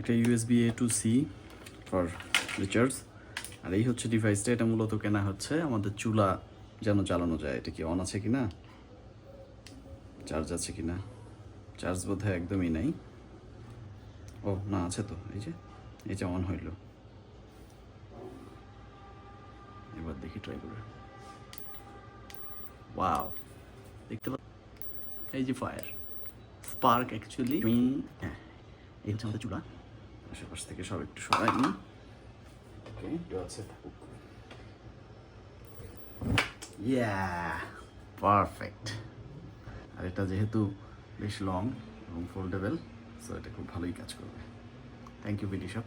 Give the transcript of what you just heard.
একটা USB A to C for recharge. আর এই হচ্ছে ডিভাইসটা। এটা মূলত কেনা হচ্ছে আমাদের চুলা যেন চালানো যায়। এটা কি অন আছে কি না, চার্জ আছে কি না, চার্জ বোধহয় একদমই নাই। ও না, আছে তো, এই যে অন হইল। এবার দেখি ট্রাই করে। ওয়াও, দেখতে পাচ্ছ এই যে ফায়ার স্পার্ক অ্যাকচুয়ালি। হ্যাঁ, এই হচ্ছে আমাদের চুলা। আশেপাশ থেকে সব একটু সরাই নি। ওকে, আছে থাকুক। ইয়া, পারফেক্ট। আর এটা যেহেতু বেশ লং এবং ফোল্ডেবল, সো এটা খুব ভালোই কাজ করবে। Thank you BD shop.